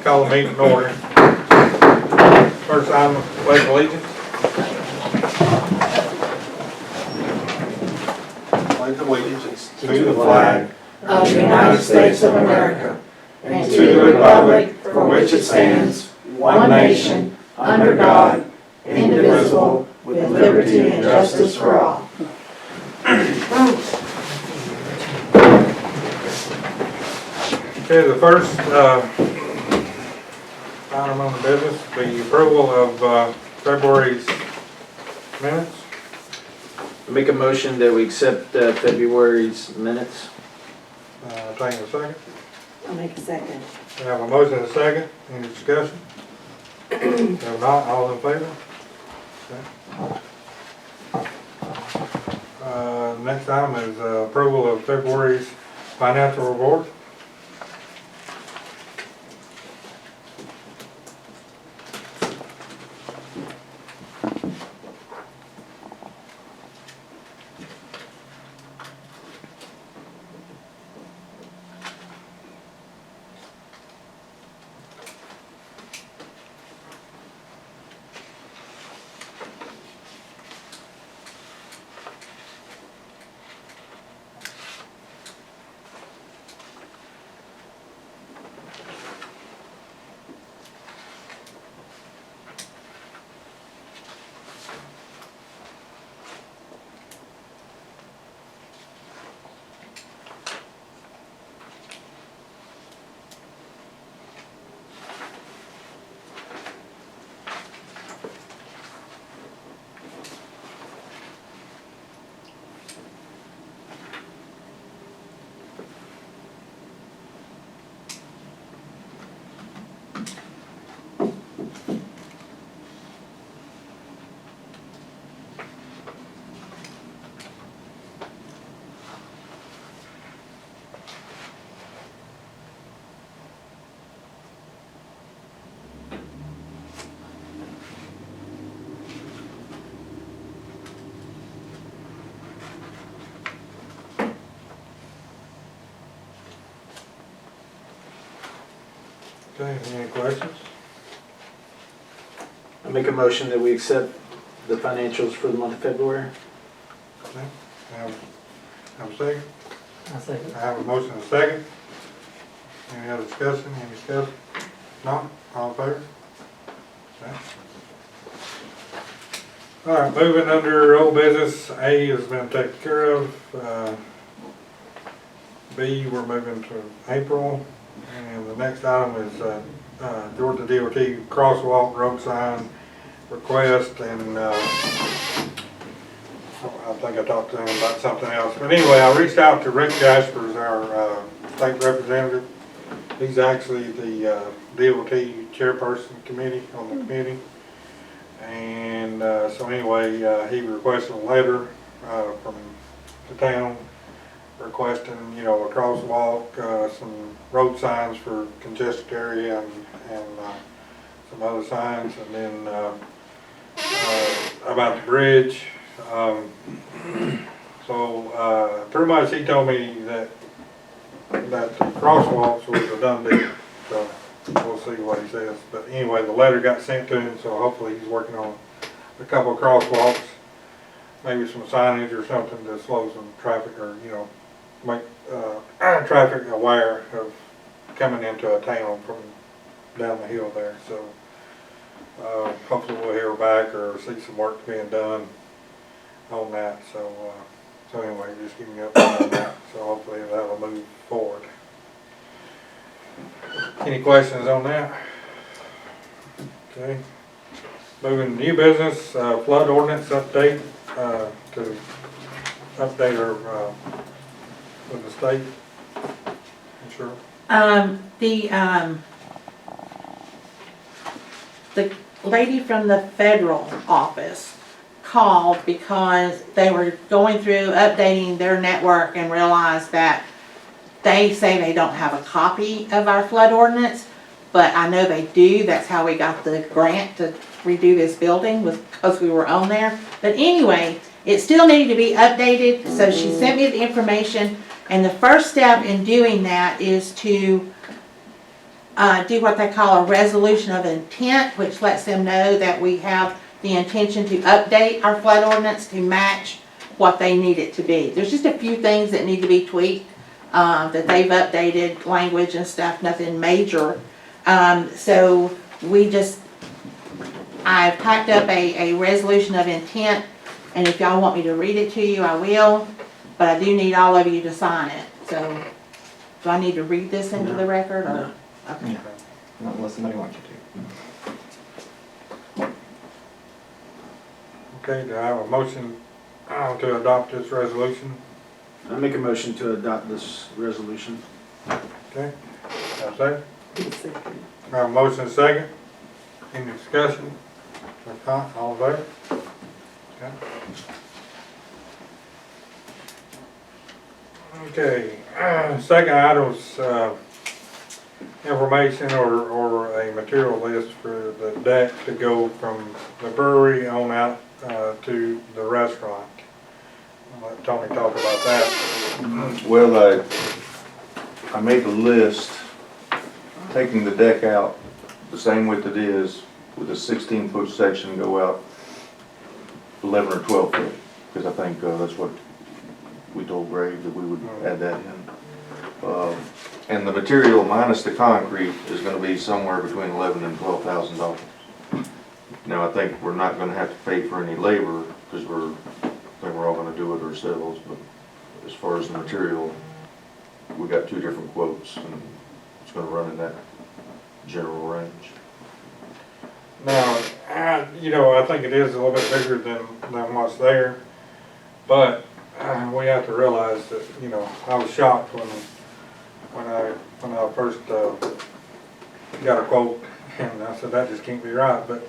Call the meeting to order. First item, pledge of allegiance. Pledge of allegiance to the flag of the United States of America and to the republic for which it stands, one nation, under God, indivisible, with liberty and justice for all. Okay, the first item on the business, the approval of February's minutes. Make a motion that we accept February's minutes. Take a second. I'll make a second. We have a motion and a second. Any discussion? If not, all in favor? Okay. Next item is approval of February's financial report. Okay, any questions? I make a motion that we accept the financials for the month of February. Okay. Have a second? I'll second. I have a motion and a second. Any other discussion? Any discussion? No? All in favor? Okay. All right, moving under old business, A has been taken care of. B, we're moving to April. And the next item is Georgia DOT crosswalk road sign request, and I think I talked to him about something else. But anyway, I reached out to Rick Jaspers, our state representative. He's actually the DOT chairperson committee on the committee. And so anyway, he requested a letter from the town requesting, a crosswalk, some road signs for congested area, and some other signs, and then about the bridge. So pretty much he told me that the crosswalks was a done deal. So we'll see what he says. But anyway, the letter got sent to him, so hopefully he's working on a couple of crosswalks, maybe some signage or something to slow some traffic, or make traffic aware of coming into a town from down the hill there. So hopefully we'll hear back or see some work being done on that. So anyway, just give me up on that. So hopefully that'll move forward. Any questions on that? Okay. Moving to new business, flood ordinance update, to update our with the state. Sure. The lady from the federal office called because they were going through updating their network and realized that they say they don't have a copy of our flood ordinance, but I know they do. That's how we got the grant to redo this building, was because we were on there. But anyway, it still needed to be updated, so she sent me the information, and the first step in doing that is to do what they call a resolution of intent, which lets them know that we have the intention to update our flood ordinance to match what they need it to be. There's just a few things that need to be tweaked, that they've updated language and stuff, nothing major. So I've typed up a resolution of intent, and if y'all want me to read it to you, I will, but I do need all of you to sign it. So, do I need to read this into the record, or? No. Okay. Not unless somebody wants you to. Okay, do I have a motion to adopt this resolution? I make a motion to adopt this resolution. Okay, have a second? I have a motion and a second. Any discussion? If not, all in favor? Okay, second item is information or a material list for the deck to go from the brewery on out to the restaurant. I'll let Tony talk about that. Well, I made a list, taking the deck out the same width it is, with a 16-foot section go out 11 or 12 foot, because I think that's what we told Greg, that we would add that in. And the material minus the concrete is gonna be somewhere between $11,000 and $12,000. Now, I think we're not gonna have to pay for any labor, because I think we're all gonna do it ourselves, but as far as the material, we got two different quotes, and it's gonna run in that general range. Now, I think it is a little bit bigger than what's there, but we have to realize that, I was shocked when I first got a quote, and I said, that just can't be right, but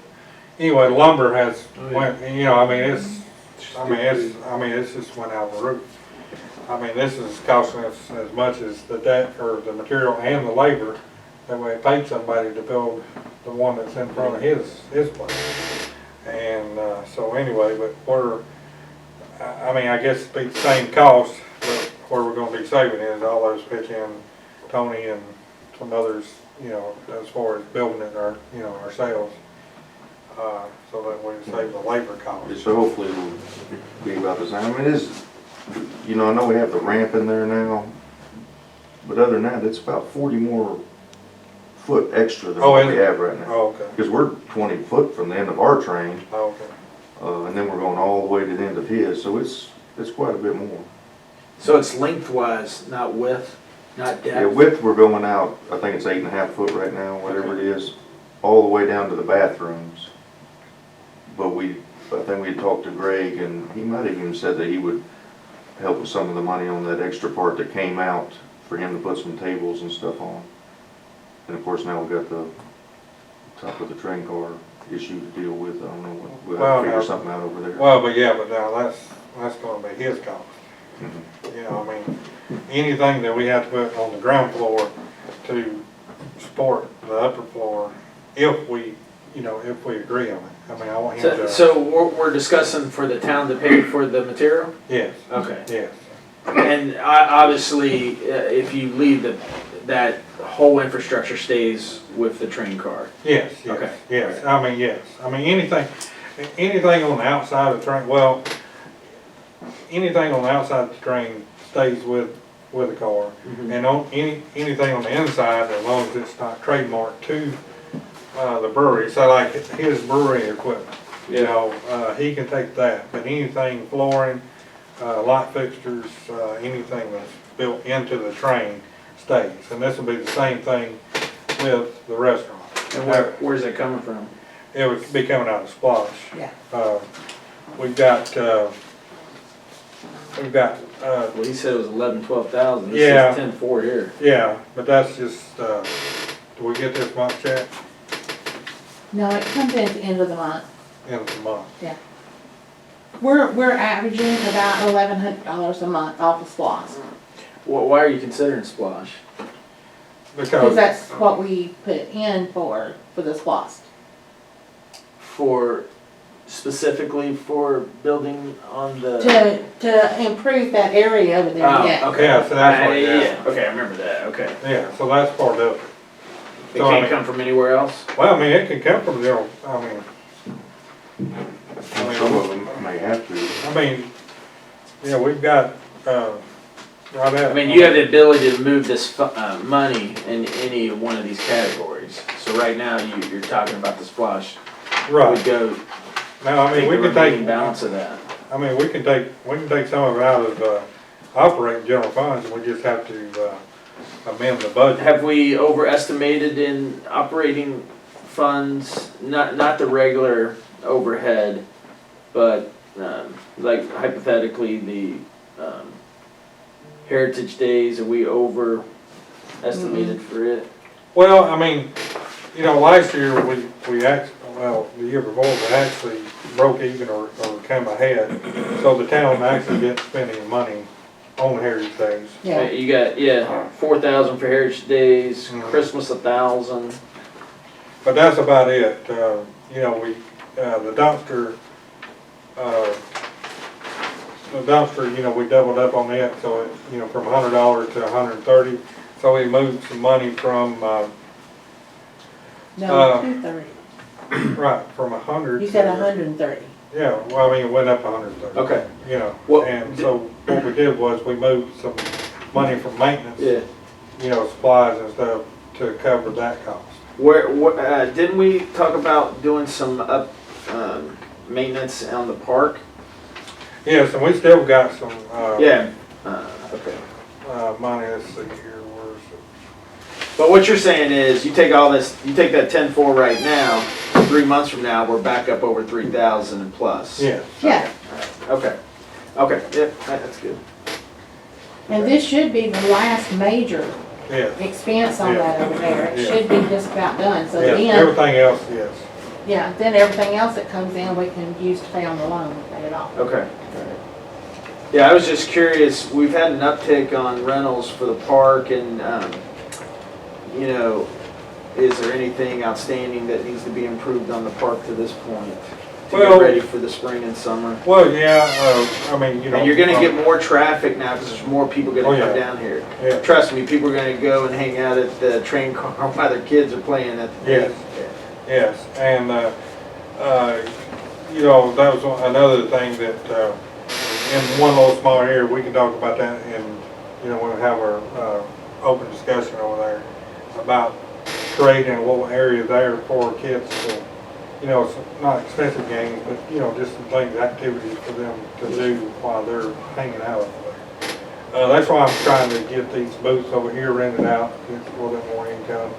anyway, lumber has went, it's just went out of the roof. This is costing us as much as the deck, or the material and the labor that we paid somebody to build the one that's in front of his place. And so anyway, but I guess it'd be the same cost, but where we're gonna be saving is all those pitch in, Tony and some others, as far as building it ourselves, so that we save the labor cost. So hopefully it'll be about the same. It is, I know we have the ramp in there now, but other than that, it's about 40 more foot extra than what we have right now. Oh, okay. Because we're 20 foot from the end of our train, Oh, okay. and then we're going all the way to the end of his, so it's quite a bit more. So it's lengthwise, not width, not depth? Yeah, width, we're going out, I think it's 8.5 foot right now, whatever it is, all the way down to the bathrooms. But I think we had talked to Greg, and he might have even said that he would help with some of the money on that extra part that came out for him to put some tables and stuff on. And of course, now we've got the top of the train car issue to deal with. I don't know, we'll have to figure something out over there. Well, but now that's gonna be his cost. Anything that we have to put on the ground floor to support the upper floor, if we agree on it. I want him to. So we're discussing for the town to pay for the material? Yes. Okay. Yes. And obviously, if you leave that whole infrastructure stays with the train car? Yes. Okay. Yes. Yes. Anything on the outside of the train, anything on the outside of the train stays with the car. Mm-hmm. And on anything on the inside, as long as it's not trademarked to the brewery, so like his brewery equipment, he can take that. But anything flooring, light fixtures, anything that's built into the train stays. And this will be the same thing with the restaurant. And where's it coming from? It would be coming out of Splosh. Yeah. We've got. Well, he said it was 12,000. This Yeah. is 10-4 here. Yeah, but that's just. Do we get this month check? No, it comes in at the end of the month. End of the month. We're averaging about $1,100 a month off of SPLOST. Well, why are you considering Splash? Because that's what we put in for the SPLOST. Specifically for building on the... To improve that area over there, yeah. Okay. Yeah, so that's what, yeah. Okay, I remember that, okay. Yeah, so that's part of it. It So, I can't mean- come from anywhere else? Well, I mean, it can come from general, I mean, Some of them may have to. I mean, yeah, we've got, right at. I mean, you have the ability to move this money in any one of these categories. So right now, you're talking about the splosh. Right, Would go, now, I mean, take we the can remaining take, balance of that. I mean, we can take some of it out of, operating general funds, and we just have to, amend the budget. Have we overestimated in operating funds, not the regular overhead, but, like hypothetically, the, Heritage Days, are we overestimated for it? Well, I mean, you know, last year, we actually, well, the year before, we actually broke even or came ahead, so the town actually didn't spend any money on Heritage Days. Yeah, You got, 4,000 for Heritage Days, Mhm. Christmas 1,000. But that's about it, you know, the dumpster, you know, we doubled up on it, so it, you know, from $100 to $130. So we moved some money from, no, Uh, 230. right, from 100. You said to- 130. Yeah, well, I mean, it went up 130. Okay. You know, Well, and so what we did was we moved some money from maintenance, Yeah. you know, supplies and stuff to cover that cost. Didn't we talk about doing some maintenance on the park? Yes, and we still got some, Yeah. Okay. money, let's see here, where's it? But what you're saying is, you take all this, you take that 10-4 right now, 3 months from now, we're back up over 3,000 and plus. Yeah, Yeah, Okay. Okay, yeah, that's good. and this should be the last major yeah, expense on that over there. It Yeah. should be just about done, so yeah, then, everything else, yes. yeah, then everything else that comes in, we can use to pay on the loan, and pay it off. Okay. Yeah, I was just curious, we've had an uptick on rentals for the park and, you know, is there anything outstanding that needs to be improved on the park to this point? To Well- get ready for the spring and summer? Well, yeah, I mean, you know. And you're gonna get more traffic now because there's more people Oh, gonna yeah. come down here. Yeah. Trust me, people are gonna go and hang out at the train car while their kids are playing at the. Yes. Yes, and, you know, that was another thing that, in one little small area, we can talk about that and, you know, we'll have our, open discussion over there about creating a little area there for kids to, you know, some not expensive games, but, you know, just some things, activities for them to do while they're hanging out over there. That's why I'm trying to get these booths over here rented out, get a little bit more income.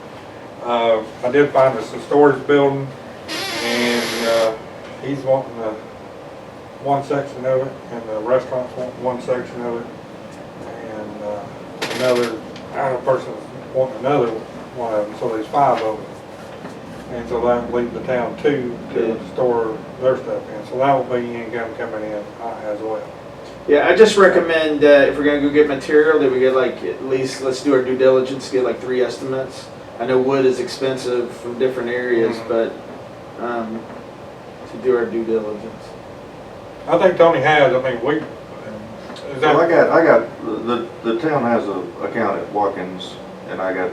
I did find us a storage building, and he's wanting one section of it, and the restaurant's wanting one section of it, and another person's wanting another one of them, so there's 5 of them. And so that would leave the town 2 to store their stuff in, so that will be income coming in as well. Yeah, I just recommend, if we're gonna go get material, that we get like, at least, let's do our due diligence, get like 3 estimates. I know wood is expensive from different areas, Mhm. but, to do our due diligence. I think Tony has, I mean, is Well, I that, got, the town has an account at Watkins, and I got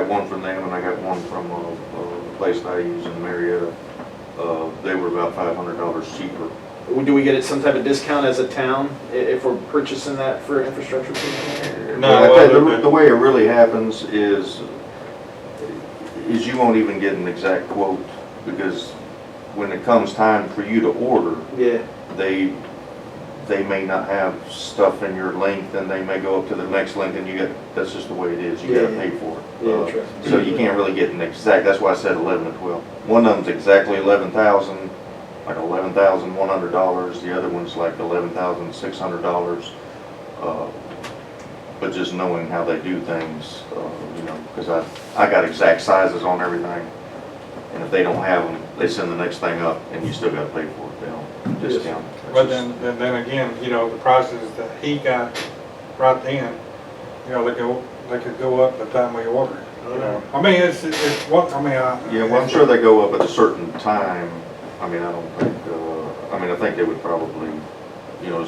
one from them, and I got one from a place that I use in Marietta. They were about $500 cheaper. Do we get some type of discount as a town if we're purchasing that for infrastructure? No, But I tell you, other than- the way it really happens is you won't even get an exact quote, because when it comes time for you to order, Yeah, they may not have stuff in your length, and they may go up to the next length, and that's just the way it is, you gotta Yeah. pay for it. yeah, true. So you can't really get an exact, that's why I said 11 to 12. One of them's exactly 11,000, like $11,100, the other one's like $11,600. But just knowing how they do things, you know, because I got exact sizes on everything, and if they don't have them, they send the next thing up, and you still gotta pay for it, they don't discount it. but then again, you know, the prices that he got right then, you know, they could go up by the time we order it, you know. I mean, it's what, I mean, Yeah, well, I'm sure they go up at a certain time. I mean, I don't think, I think they would probably, you know,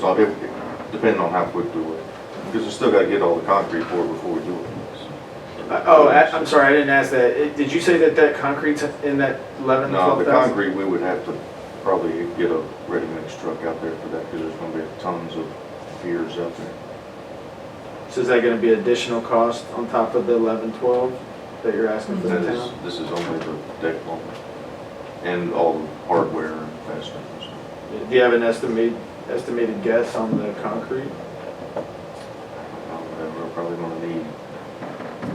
depending on how quick we wait. Because we still gotta get all the concrete poured before we do it. I'm sorry, I didn't ask that. Did you say that concrete's in that 11 to No, the 12,000? concrete, we would have to probably get a ready-mix truck out there for that, because there's gonna be tons of piers out there. So is that gonna be additional cost on top of the 11, 12 that you're asking for the That is, town? this is only the deck only, and all the hardware and fasteners. Do you have an estimated guess on the concrete? We're probably gonna need,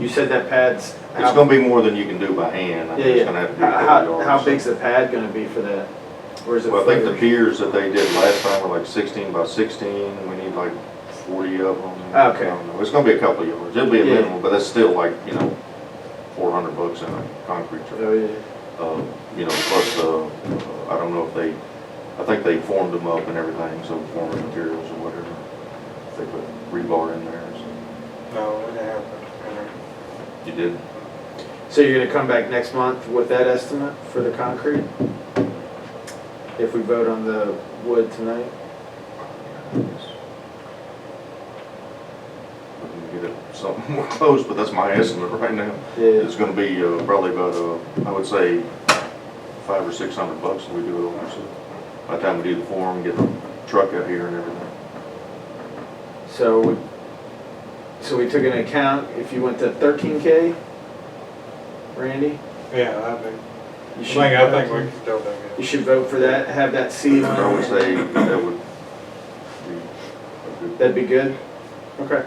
You said that pad's. it's gonna be more than you can do by hand. I Yeah, think it's yeah. gonna have to be a couple How yards. big's the pad gonna be for that? Or is it? Well, I think the footage? piers that they did last time were like 16 by 16, we need like 40 of them. Okay. I don't know. It's gonna be a couple yards, it'll be a Yeah. minimum, but that's still like, you know, $400 in a concrete truck. Oh, yeah. You know, plus, I don't know if they, I think they formed them up and everything, so forming materials or whatever. They put rebar in there, so. No, we didn't have that. You did? So you're gonna come back next month with that estimate for the concrete? If we vote on the wood tonight? We can get it something more close, but that's my estimate right now. Yeah. It's gonna be probably about, I would say, $500 or $600 if we do it over, so. By the time we do the form, get the truck out here and everything. So we took into account, if you went to 13K, Randy? Yeah, that'd be, You I should- think we can still do You it. should vote for that, have that seed I on would it. say that would be a good. That'd be good? Okay.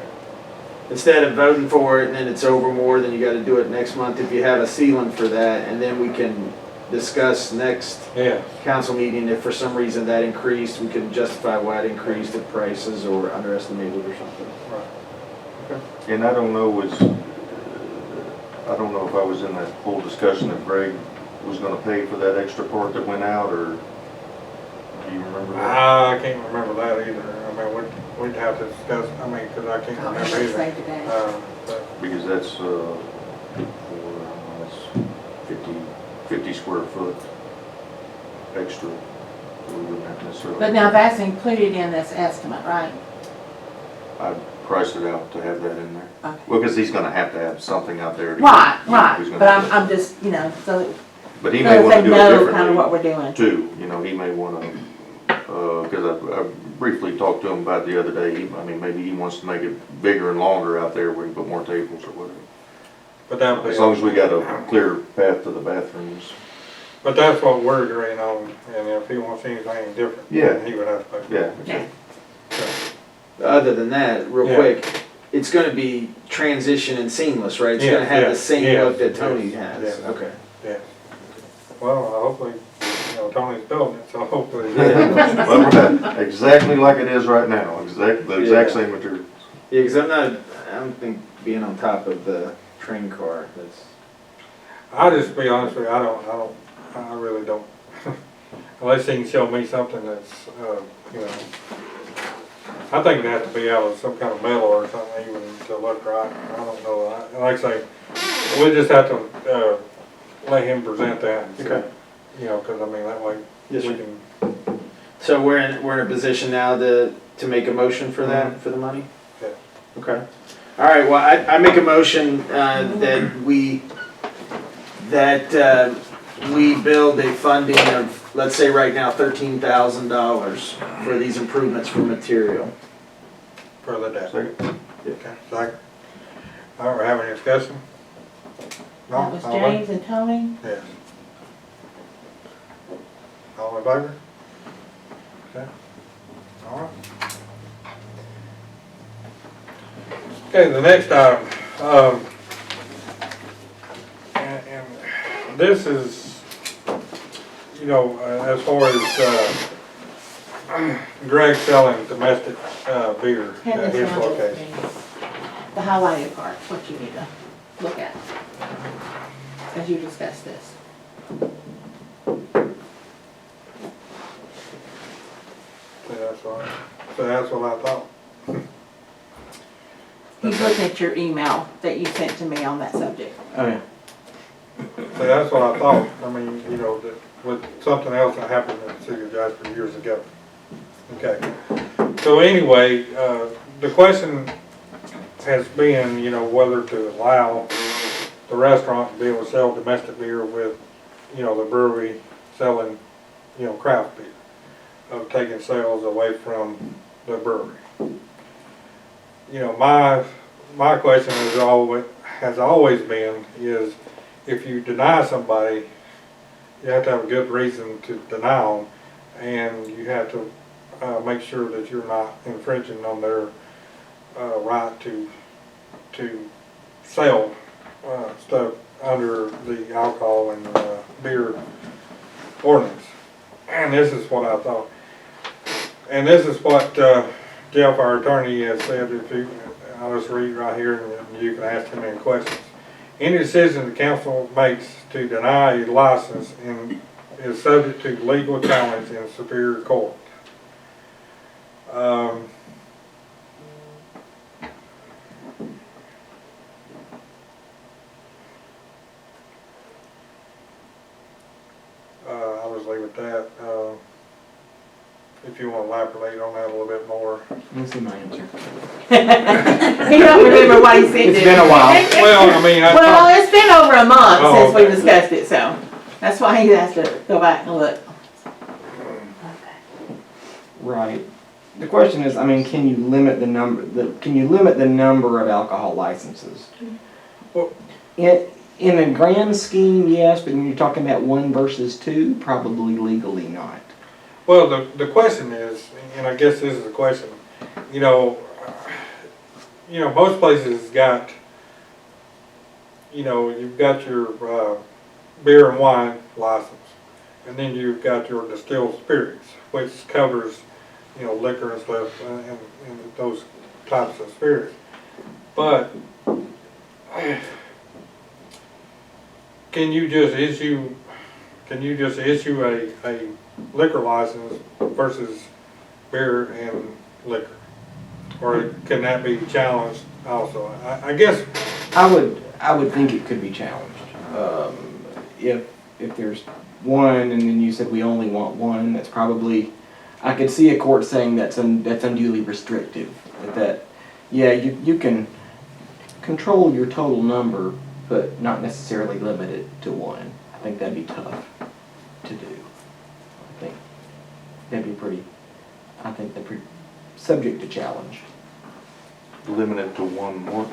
Instead of voting for it and then it's over more, then you gotta do it next month, if you have a ceiling for that, and then we can discuss next Yeah, council meeting, if for some reason that increased, we can justify why it increased, if prices or underestimated or something. right. And I don't know if I was in that whole discussion if Greg was gonna pay for that extra part that went out, or do you remember that? I can't remember that either. I mean, we'd have to discuss, I mean, because I can't I'll remember either. say today. But Because that's, that's 50 square foot extra. We wouldn't have necessarily. But now that's included in this estimate, right? I priced it out to have that in there. Okay. Well, because he's gonna have to have something out there. Right, He's right, gonna but have to- I'm just, so But he may they wanna do it know differently. kind of what we're doing. Too, you know, he may wanna, because I briefly talked to him about it the other day, I mean, maybe he wants to make it bigger and longer out there, we can put more tables or whatever. But that'd be. As long as we got a clear path to the bathrooms. But that's what we're agreeing on, and if he wants anything different, Yeah. then he would have to pay. Yeah. Yeah. Other than that, real Yeah. quick, it's gonna be transition and seamless, right? It's Yeah, gonna have yeah, the same yeah, look that Tony yeah, has, yeah. okay. Yeah. Well, hopefully, Tony's building it, so hopefully. Well, we're not exactly like it is right now, the exact same material. Yeah, because I don't think being on top of the train car, that's, I'll just be honest with you, I really don't, unless he can show me something that's, you know, I think it has to be out of some kind of metal or something even to look right. I don't know. Like I say, we'll just have to, let him present that. Okay. You know, because I mean, that way we Yes, sir. can, so we're in a position now to make a motion for that, for the money? Yeah. Okay. All right, well, I make a motion, that we build a funding of, let's say right now, $13,000 for these improvements for material. for the day. Second. Okay, second. All right, we're having a discussion? No? That was All in- James and Tony. Yes. All in favor? Okay. All right. Okay, the next item, and this is, you know, as far as, Greg selling domestic, beer Hand at this his down to location. me. The highlighted part, what you need to look at as you discuss this. So that's what I thought. He's looking at your email that you sent to me on that subject. Oh, yeah. So that's what I thought. I mean, you know, that with something else that happened in the city of Jasper years ago. Okay. So anyway, the question has been, you know, whether to allow the restaurant to be able to sell domestic beer with, you know, the brewery selling, you know, craft beer, of taking sales away from the brewery. You know, my question has always been is, if you deny somebody, you have to have a good reason to deny them, and you have to make sure that you're not infringing on their right to sell stuff under the alcohol and beer ordinance. And this is what I thought. And this is what Jeff, our attorney, has said. If you, I'll just read right here, and you can ask him any questions. Any decision the council makes to deny a license is subject to legal challenge in Superior Court. I'll just leave it at that. If you want to elaborate on that a little bit more. Let me see my answer. He don't remember what he said. It's been a while. Well, I mean, Well, it's been over a month Oh, since we okay. discussed it, so that's why he has to go back and look. Right. The question is, I mean, can you limit the number of alcohol licenses? Well- In a grand scheme, yes, but when you're talking about 1 versus 2, probably legally not. well, the question is, and I guess this is the question, you know, most places got, you know, you've got your beer and wine license, and then you've got your distilled spirits, which covers, you know, liquor and stuff, and those types of spirits. But can you just issue a liquor license versus beer and liquor? Or can that be challenged also? I guess, I would think it could be challenged. If there's one and then you said we only want one, that's probably, I could see a court saying that's unduly restrictive. Yeah, you can control your total number, but not necessarily limit it to 1. I think that'd be tough to do. I think that'd be subject to challenge. Limited to one more.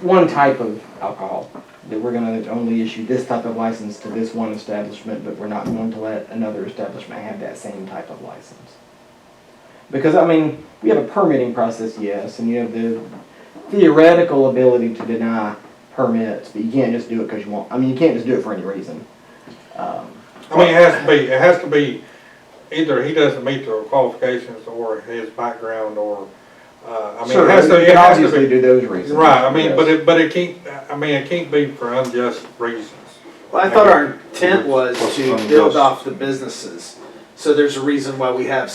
One type of alcohol, that we're gonna only issue this type of license to this one establishment, but we're not going to let another establishment have that same type of license. Because, I mean, we have a permitting process, yes, and you have the theoretical ability to deny permits, but you can't just do it because you want, I mean, you can't just do it for any reason. I mean, it has to be either he doesn't meet the qualifications or his background, or I mean, Sure, it has to, you it can has to obviously be do those reasons. right. I mean, yes. but it can't. I mean, it can't be for unjust reasons. Well, I thought our intent was What's to unjust? build off the businesses. So there's a reason why we have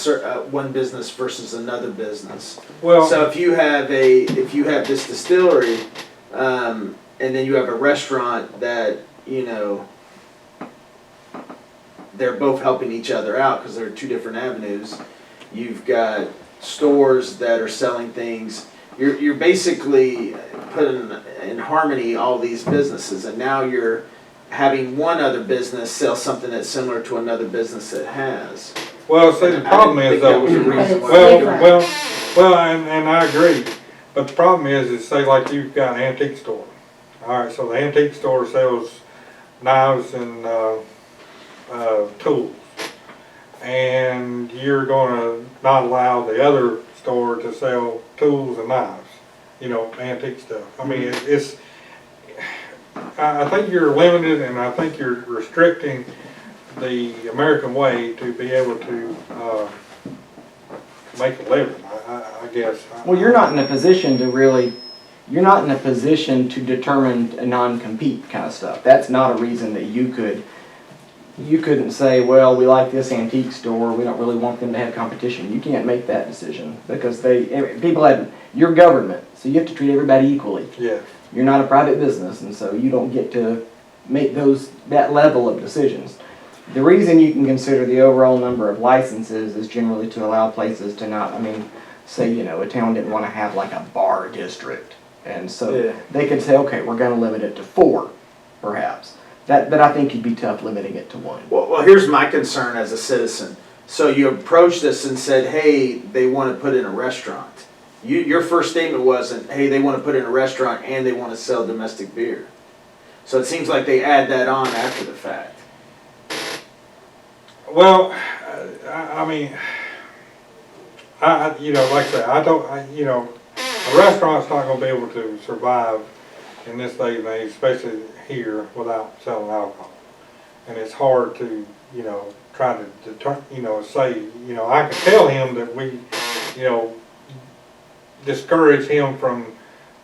one business versus another business. Well, So if you have this distillery, and then you have a restaurant that, you know, they're both helping each other out because they're 2 different avenues. You've got stores that are selling things. You're basically putting in harmony all these businesses, and now you're having one other business sell something that's similar to another business that has. well, see, the problem is though. Well, and I agree, but the problem is say like you've got an antique store. All right, so the antique store sells knives and tools, and you're gonna not allow the other store to sell tools and knives, you know, antique stuff. I mean, I think you're limited, and I think you're restricting the American way to be able to make a living, I guess. Well, you're not in a position to determine a non-compete kind of stuff. That's not a reason that you couldn't say, well, we like this antique store, we don't really want them to have competition. You can't make that decision because you're government, so you have to treat everybody equally. Yeah. You're not a private business, and so you don't get to make that level of decisions. The reason you can consider the overall number of licenses is generally to allow places to not, I mean, say, you know, a town didn't want to have like a bar district And so Yeah. they can say, okay, we're gonna limit it to 4, perhaps. But I think it'd be tough limiting it to 1. Well, here's my concern as a citizen. So you approached us and said, hey, they want to put in a restaurant. Your first statement wasn't, hey, they want to put in a restaurant and they want to sell domestic beer. So it seems like they add that on after the fact. Well, I mean, you know, like I said, you know, a restaurant's not gonna be able to survive in this day and age, especially here, without selling alcohol. And it's hard to, you know, try to, you know, say, you know, I can tell him that we, you know, discourage him from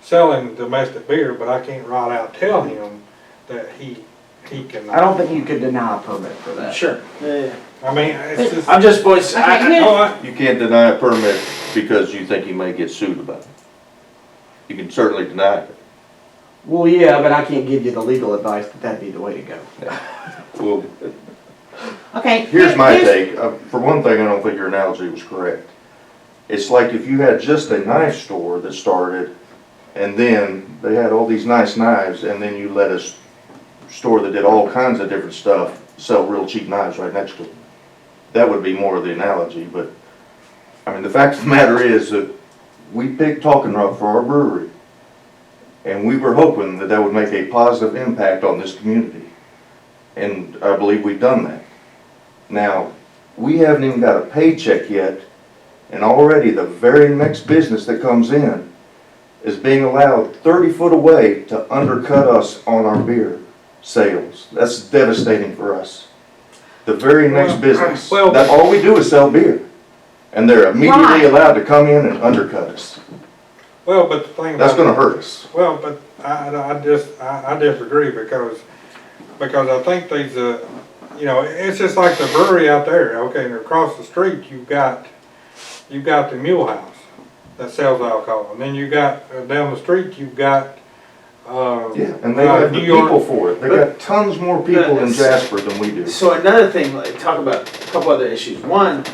selling domestic beer, but I can't right out tell him that he can. I don't think you could deny a permit for that. Sure. Yeah. I mean, it's just. I'm just voicing. You can't deny a permit because you think he may get sued about it. You can certainly deny it. Well, yeah, but I can't give you the legal advice that that'd be the way to go. Well, Okay. here's my here's- take. For one thing, I don't think your analogy was correct. It's like if you had just a knife store that started, and then they had all these nice knives, and then you let a store that did all kinds of different stuff sell real cheap knives right next to it. That would be more of the analogy, but, I mean, the fact of the matter is that we picked Talking Rock for our brewery, and we were hoping that that would make a positive impact on this community. And I believe we've done that. Now, we haven't even got a paycheck yet, and already the very next business that comes in is being allowed 30 foot away to undercut us on our beer sales. That's devastating for us. The very next business, that all we do is sell beer. And they're immediately Right. allowed to come in and undercut us. Well, but the thing. That's about gonna it- hurt us. Well, but I disagree because I think these, you know, it's just like the brewery out there, okay, and across the street, you've got the Mule House that sells alcohol, and then you got, down the street, you've got, Yeah, and they have the New York. people for it. They got tons more people in Jasper than we do. So another thing, like, talk about a couple other issues. One,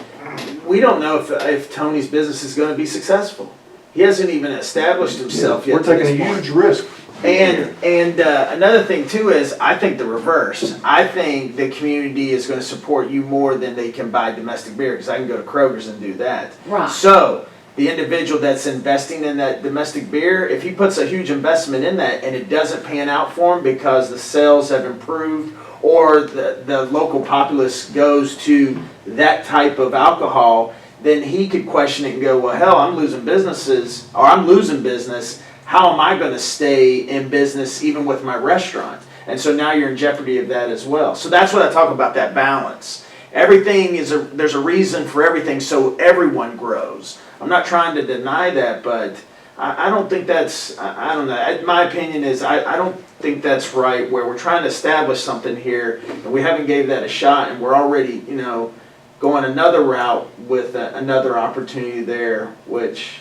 we don't know if Tony's business is going to be successful. He hasn't even established himself yet. We're to taking this a point. huge risk. And another thing too is, I think the reverse. I think the community is going to support you more than they can buy domestic beer, because I can go to Kroger's and do that. Right. So the individual that's investing in that domestic beer, if he puts a huge investment in that and it doesn't pan out for him because the sales have improved, or the local populace goes to that type of alcohol, then he could question it and go, well, hell, I'm losing businesses, or I'm losing business. How am I going to stay in business even with my restaurant? And so now you're in jeopardy of that as well. So that's what I talk about, that balance. Everything there's a reason for everything, so everyone grows. I'm not trying to deny that, but I don't think that's, I don't know. My opinion is I don't think that's right, where we're trying to establish something here and we haven't gave that a shot, and we're already, you know, going another route with another opportunity there, which,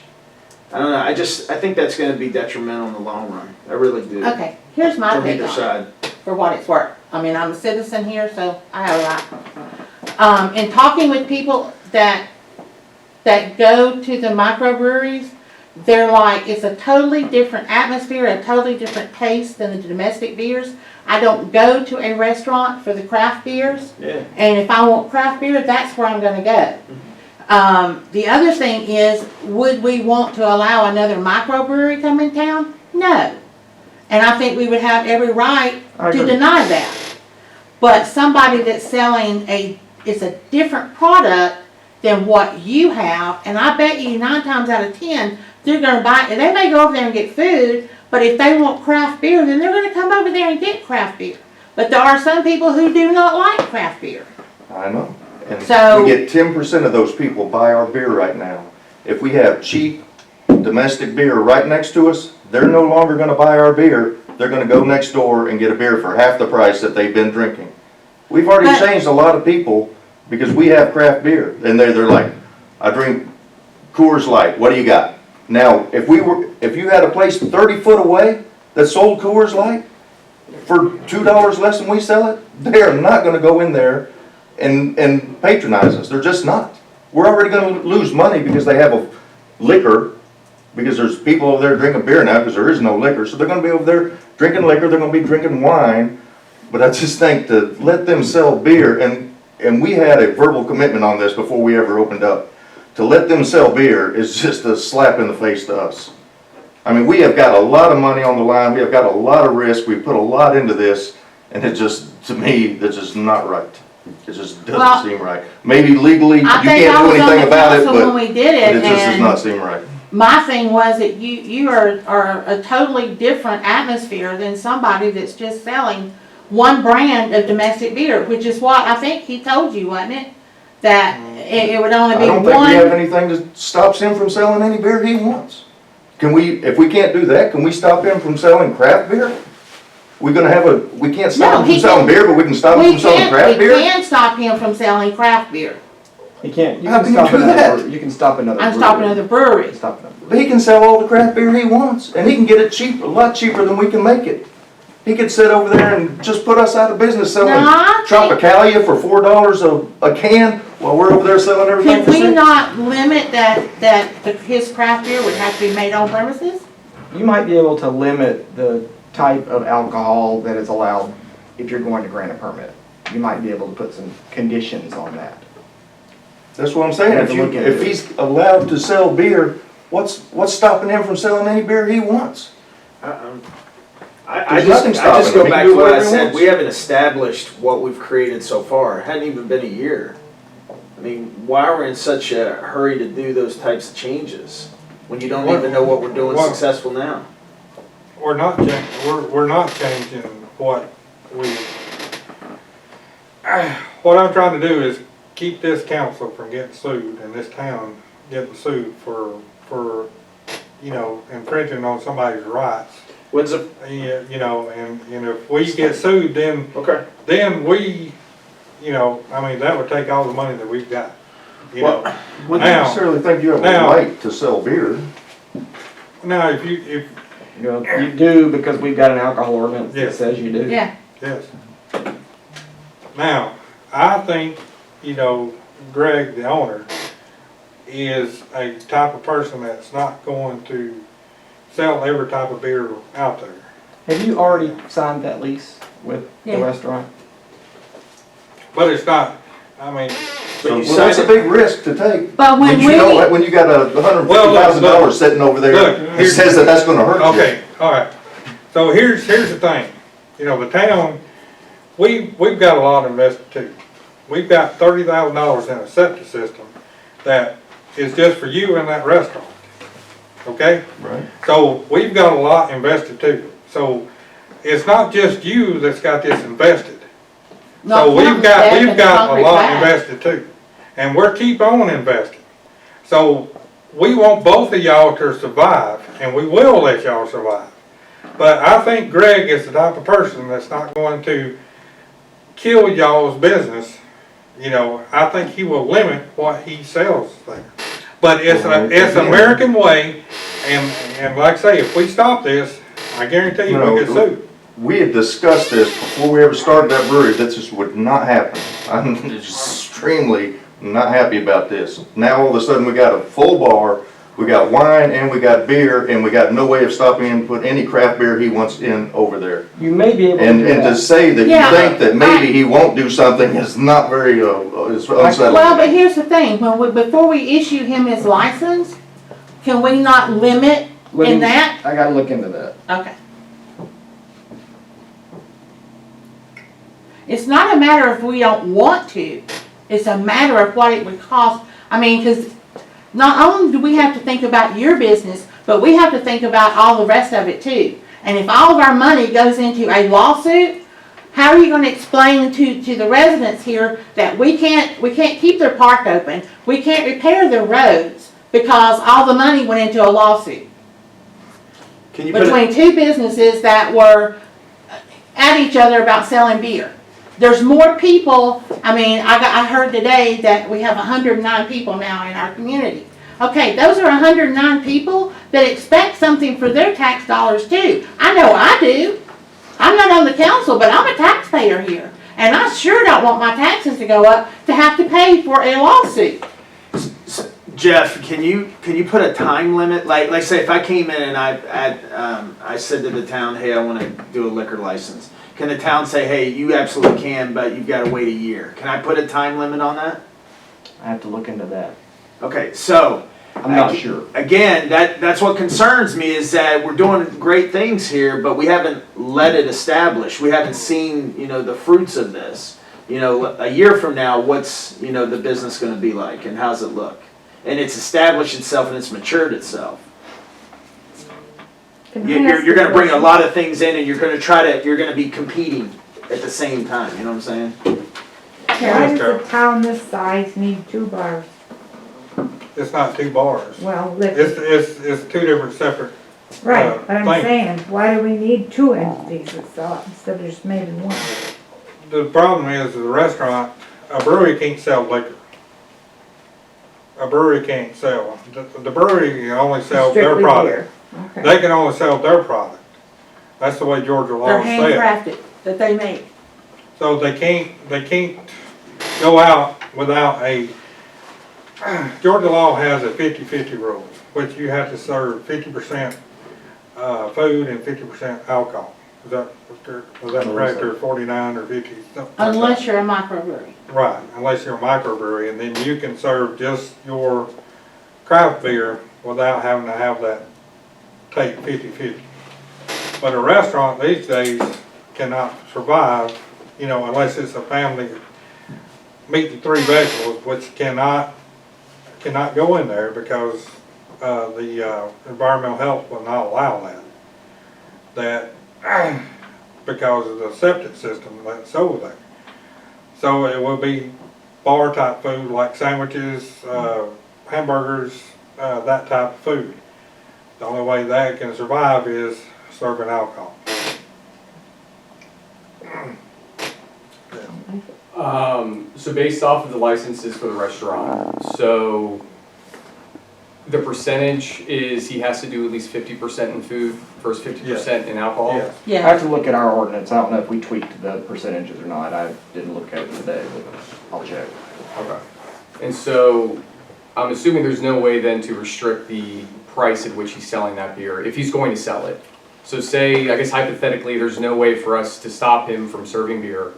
I don't know, I think that's going to be detrimental in the long run. I really do. Okay, here's my From take either on it, side. for what it's worth. I mean, I'm a citizen here, so I have a right. In talking with people that go to the microbreweries, they're like, it's a totally different atmosphere, a totally different taste than the domestic beers. I don't go to a restaurant for the craft beers, Yeah. and if I want craft beer, that's where I'm gonna go. The other thing is, would we want to allow another microbrewery come in town? No. And I think we would have every right I to agree. deny that. But somebody that's selling it's a different product than what you have, and I bet you 9 times out of 10, they're gonna buy, and they may go over there and get food, but if they want craft beer, then they're gonna come over there and get craft beer. But there are some people who do not like craft beer. I know. And So- we get 10% of those people buy our beer right now. If we have cheap domestic beer right next to us, they're no longer gonna buy our beer. They're gonna go next door and get a beer for half the price that they've been drinking. We've already But- changed a lot of people because we have craft beer. And they're like, I drink Coors Light, what do you got? Now, if you had a place 30 foot away that sold Coors Light for $2 less than we sell it, they are not gonna go in there and patronize us. They're just not. We're already gonna lose money because they have a liquor Because there's people over there drinking beer now because there is no liquor. So they're gonna be over there drinking liquor, they're gonna be drinking wine. But I just think to let them sell beer, and we had a verbal commitment on this before we ever opened up. To let them sell beer is just a slap in the face to us. I mean, we have got a lot of money on the line, we have got a lot of risk, we put a lot into this, and it just, to me, that's just not right. It just Well, doesn't seem right. Maybe legally, you I think can't I do was on anything the about it, council when but we did it it, just does not and seem right. my thing was that you are a totally different atmosphere than somebody that's just selling one brand of domestic beer, which is what I think he told you, wasn't it? That it would only I be don't think we have one. anything that stops him from selling any beer he wants. Can we, if we can't do that, can we stop him from selling craft beer? We can't stop No, him he from selling beer, but we can stop him We from selling craft we beer? can stop him from selling craft beer. You can't, you How can can you stop do another, that? you can stop another. I'm stopping brewery. other breweries. Stop another. But he can sell all the craft beer he wants, and he can get it cheap, a lot cheaper than we can make it. He could sit over there and just put us out of business selling No, I think- Tropicalia for $4 a can, while we're over there selling everything Can for we $6. not limit his craft beer would have to be made on premises? You might be able to limit the type of alcohol that is allowed if you're going to grant a permit. You might be able to put some conditions on that. That's what I'm saying, Have to look into if it. he's allowed to sell beer, what's stopping him from selling any beer he wants? I There's just, nothing I stopping just him. go He back can do to what I whatever he said, wants. we haven't established what we've created so far, it hadn't even been a year. I mean, why are we in such a hurry to do those types of changes, when you don't even know what we're doing Well- successful now? We're not changing what we, what I'm trying to do is keep this council from getting sued and this town getting sued for, you know, infringing on somebody's rights. When's the, You know, and if we get sued, okay. then we, you know, I mean, that would take all the money that we've got, you Well, know. Wouldn't Now- necessarily think you have a now- right to sell beer. Now, if, You know, you do because we've got an alcohol ordinance that Yes. says you do. Yeah. yes. Now, I think, you know, Greg, the owner, is a type of person that's not going to sell every type of beer out there. Have you already signed that lease with the Yeah. restaurant? But it's not, I mean, But you Well, that's a signed big risk to take. But when But you know we, what, when you got $150,000 sitting over there, Look, it says that that's gonna hurt you. okay, all right. So here's the thing. You know, the town, we've got a lot invested too. We've got $30,000 in a septic system that is just for you and that restaurant. Okay? Right. So we've got a lot invested too. So it's not just you that's got this invested. So we've got a lot invested too. And we're keep on investing. So we want both of y'all to survive, and we will let y'all survive. But I think Greg is the type of person that's not going to kill y'all's business. You know, I think he will limit what he sells there. But it's American way, and like I say, if we stop this, I guarantee you we'll get sued. We had discussed this before we ever started that brewery, that just would not happen. I'm extremely not happy about this. Now all of a sudden we got a full bar, we got wine and we got beer, and we got no way of stopping him to put any craft beer he wants in over there. You may be able to And do to that. say that Yeah, you think that maybe he won't do something is not very, it's unsettling. well, but here's the thing, before we issue him his license, can we not limit in that? I gotta look into that. Okay. It's not a matter if we don't want to, it's a matter of what it would cost. I mean, because not only do we have to think about your business, but we have to think about all the rest of it too. And if all of our money goes into a lawsuit, how are you gonna explain to the residents here that we can't keep their park open, we can't repair their roads because all the money went into a lawsuit? Can you put it, Between two businesses that were at each other about selling beer. There's more people, I mean, I heard today that we have 109 people now in our community. Okay, those are 109 people that expect something for their tax dollars too. I know I do. I'm not on the council, but I'm a taxpayer here. And I sure don't want my taxes to go up to have to pay for a lawsuit. Jeff, can you put a time limit? Like say if I came in and I said to the town, hey, I want to do a liquor license. Can the town say, hey, you absolutely can, but you've got to wait a year? Can I put a time limit on that? I have to look into that. Okay, so. I'm not sure. Again, that's what concerns me is that we're doing great things here, but we haven't let it establish. We haven't seen, the fruits of this. A year from now, what's, the business going to be like and how's it look? And it's established itself and it's matured itself. You're going to bring a lot of things in and you're going to be competing at the same time. You know what I'm saying? Why does a town this size need 2 bars? It's not 2 bars. Well, It's 2 different separate. right, but I'm things. saying, why do we need 2 entities instead of just maybe 1? The problem is the restaurant, a brewery can't sell liquor. A brewery can't sell. The brewery can only sell their Strictly product. beer. Okay. They can only sell their product. That's the way Georgia law They're is set. handcrafted, that they make. So they can't go out without a, Georgia law has a 50-50 rule, which you have to serve 50% food and 50% alcohol. Was that correct, or 49 or 50? Unless you're a microbrewery. Right, unless you're a microbrewery, and then you can serve just your craft beer without having to have that take 50-50. But a restaurant these days cannot survive, unless it's a family meat and 3 vegetables, which cannot go in there because the environmental health will not allow that. Because of the septic system that's over there. So it will be bar type food like sandwiches, hamburgers, that type of food. The only way that can survive is serving alcohol. So based off of the licenses for the restaurant, so the percentage is he has to do at least 50% in food versus 50% in alcohol? Yes. I Yeah, have to look at our ordinance. I don't know if we tweaked the percentages or not. I didn't look at it today, but I'll check. Okay. And so I'm assuming there's no way then to restrict the price at which he's selling that beer, if he's going to sell it. So say, I guess hypothetically, there's no way for us to stop him from serving beer.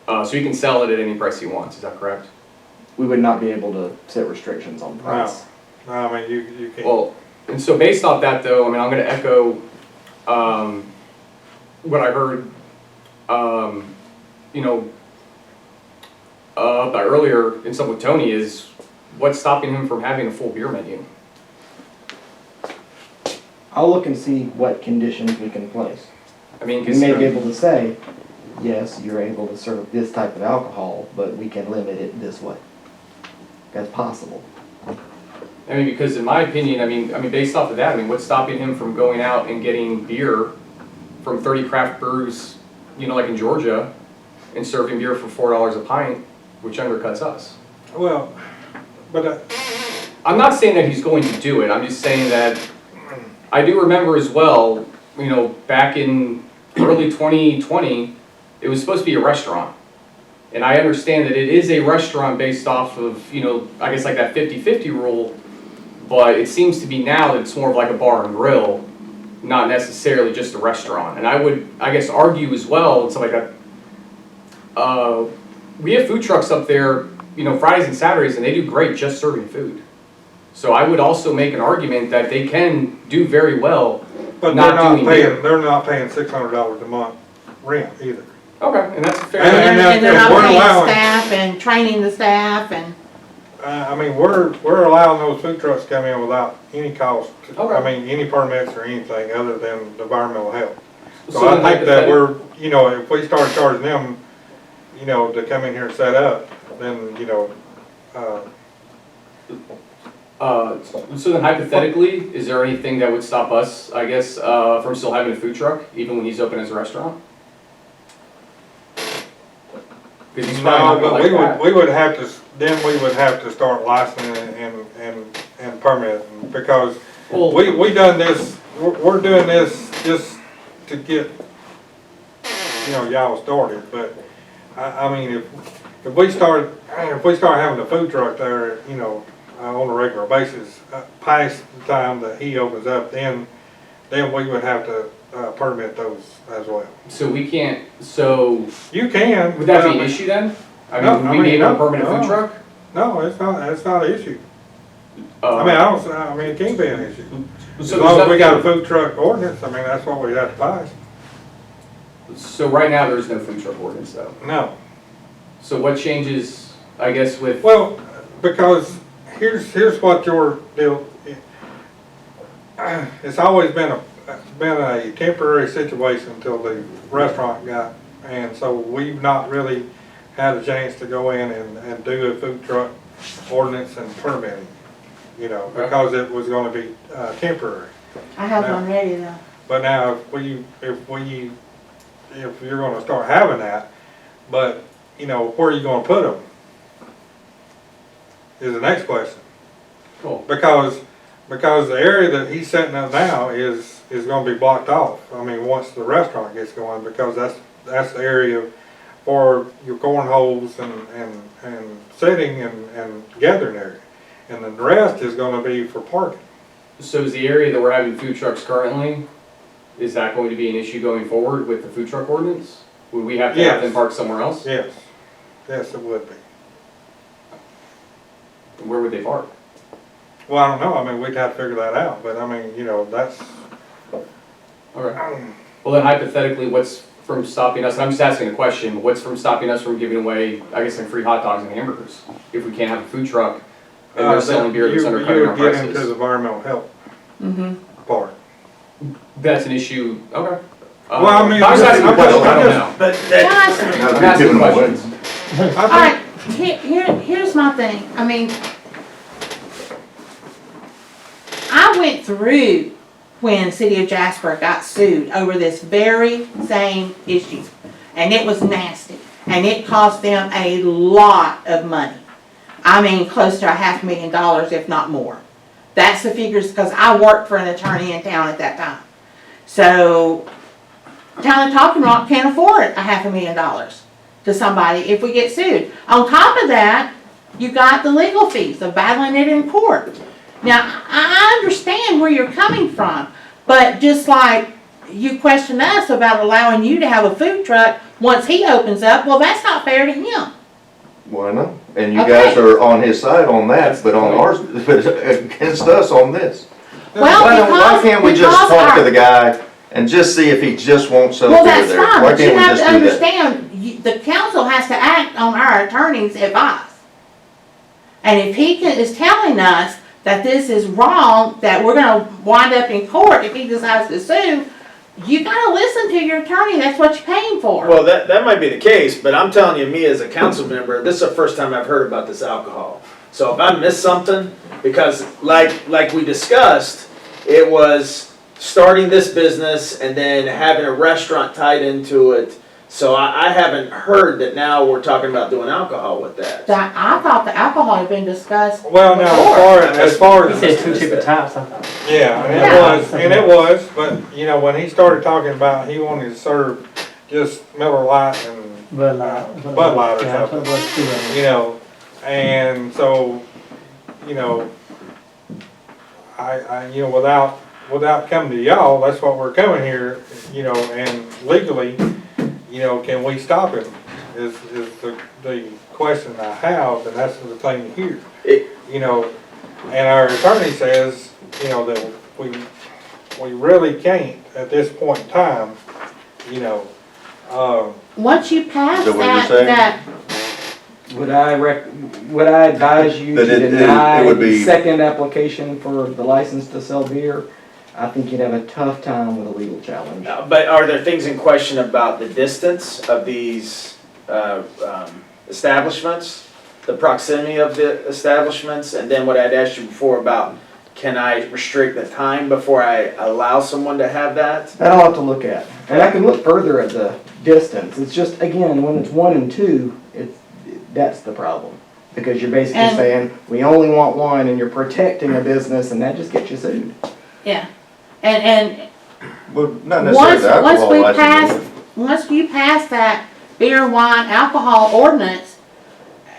So he can sell it at any price he wants, is that correct? We would not be able to set restrictions on price. No, I mean, you can't. Well, and so based off that though, I mean, I'm gonna echo, what I heard, about earlier in some with Tony is, what's stopping him from having a full beer menu? I'll look and see what conditions we can place. I mean, We may be considering, able to say, yes, you're able to serve this type of alcohol, but we can limit it this way. That's possible. I mean, because in my opinion, I mean, based off of that, I mean, what's stopping him from going out and getting beer from 30 craft brews, like in Georgia, and serving beer for $4 a pint, which undercuts us? Well, but I'm not saying that he's going to do it, I'm just saying that I do remember as well, back in early 2020, it was supposed to be a restaurant. And I understand that it is a restaurant based off of, I guess like that 50-50 rule, but it seems to be now that it's more of like a bar and grill, not necessarily just a restaurant. And I would, I guess, argue as well, and stuff like that, we have food trucks up there, Fridays and Saturdays, and they do great just serving food. So I would also make an argument that they can do very well, they're not doing beer. they're not paying $600 a month rent either. Okay, and that's a fair. and they're not we're paying allowing- staff and training the staff and, I mean, we're allowing those food trucks to come in without any cost. Okay. I mean, any permits or anything other than environmental health. So then I think that hypothet- if we start charging them, to come in here and set up, then, So then hypothetically, is there anything that would stop us, I guess, from still having a food truck, even when he's open as a restaurant? Because he's probably no, not but gonna like that. we would have to start licensing and permitting, because Well, we done this, we're doing this just to get, y'all started, but I mean, if we start having a food truck there, on a regular basis, past the time that he opens up, then we would have to, permit those as well. So we can't, so You can. would that but be I an mean- issue then? I No, mean, I would we be mean, able to no, permit a food no. truck? No, it's not an issue. Uh, I mean, I mean, it can be an issue. As so long there's as we got a nothing- food truck ordinance, I mean, that's what we have to pass. So right now, there's no food truck ordinance though. No. So what changes, I guess, with, Well, because here's what your deal, it's always been a temporary situation until the restaurant got, and so we've not really had a chance to go in and do a food truck ordinance and permitting, you know, Okay. because it was gonna be, temporary. I have No. one ready though. But now, if you're gonna start having that, but, you know, where are you gonna put them? Is the next question. cool. Because the area that he's setting up now is gonna be blocked off. I mean, once the restaurant gets going, because that's the area for your cornholes and sitting and gathering area. And then the rest is gonna be for parking. So is the area that we're having food trucks currently, is that going to be an issue going forward with the food truck ordinance? Would we have to have them Yes. park somewhere else? Yes, yes, it would be. Where would they park? Well, I don't know, I mean, we'd have to figure that out, but I mean, you know, that's, Okay. Well, then hypothetically, what's from stopping us, and I'm just asking a question, what's from stopping us from giving away, I guess, some free hot dogs and hamburgers? If we can't have a food truck and they're selling beer that's undercutting our you would get into the prices? environmental health Mm-hmm. part. That's an issue, okay. Well, I mean, I was asking a I'm question, just- I I'm don't just- know. But that, Guys, Now, I'm they're asking giving them away. questions. all right, here's my thing. I mean, I went through when City of Jasper got sued over this very same issue. And it was nasty. And it cost them a lot of money. I mean, close to $500,000, if not more. That's the figures, because I worked for an attorney in town at that time. So, Town of Talking Rock can't afford $500,000 to somebody if we get sued. On top of that, you got the legal fees of battling it in court. Now, I understand where you're coming from, but just like you question us about allowing you to have a food truck once he opens up, well, that's not fair to him. Why not? And you Okay. guys are on his side on that, but on ours, but against us on this. Well, Why can't we just because talk to our- the guy and just see if he just won't sell Well, beer that's there? fine, Why but you can't we have just to do that? understand, the council has to act on our attorney's advice. And if he is telling us that this is wrong, that we're gonna wind up in court if he decides to sue, you gotta listen to your attorney, that's what you're paying for. Well, that might be the case, but I'm telling you, me as a council member, this is the first time I've heard about this alcohol. So if I missed something, because like we discussed, it was starting this business and then having a restaurant tied into it. So I haven't heard that now we're talking about doing alcohol with that. That, I thought the alcohol had been discussed Well, now, as far He as, said 2 different types, I thought. yeah, and it was, but, you know, when he started talking about he wanted to serve just Miller Lite and, Bud Light. Bud Light or Yeah, I thought something. it was 2 of them. you know, and so, you know, you know, without coming to y'all, that's what we're coming here, you know, and legally, you know, can we stop him, is the question I have, and that's the thing here. You know, and our attorney says, you know, that we really can't at this point in time, you know, once you pass Is that what you're that, saying? Would I advise you That to it deny would the be- second application for the license to sell beer? I think you'd have a tough time with a legal challenge. But are there things in question about the distance of these establishments? The proximity of the establishments? And then what I'd asked you before about, can I restrict the time before I allow someone to have that? That I'll have to look at. And I can look further at the distance. It's just, again, when it's 1 and 2, that's the problem. Because you're basically And- saying, we only want one, and you're protecting a business, and that just gets you sued. yeah, and Well, not necessarily once, the once alcohol we license. pass, once you pass that beer, wine, alcohol ordinance,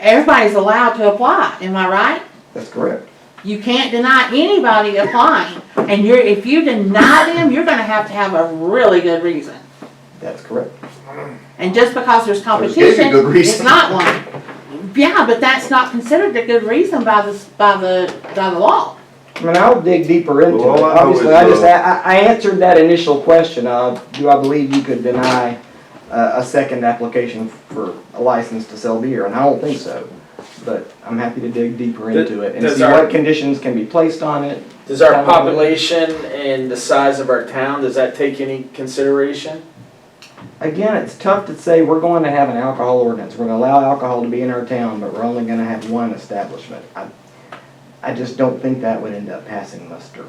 everybody's allowed to apply, am I right? That's correct. You can't deny anybody applying, and if you deny them, you're gonna have a really good reason. That's correct. And just because there's just gave you competition, a good reason. it's not one. Yeah, but that's not considered a good reason by the law. I mean, I'll dig deeper into Well, it. all I know Obviously, is, I answered that initial question of, do I believe you could deny a second application for a license to sell beer? And I don't think so. But I'm happy to dig deeper into it and Does see our- what conditions can be placed on it. Does our population and the size of our town, does that take any consideration? Again, it's tough to say we're going to have an alcohol ordinance. We're going to allow alcohol to be in our town, but we're only going to have one establishment. I just don't think that would end up passing muster.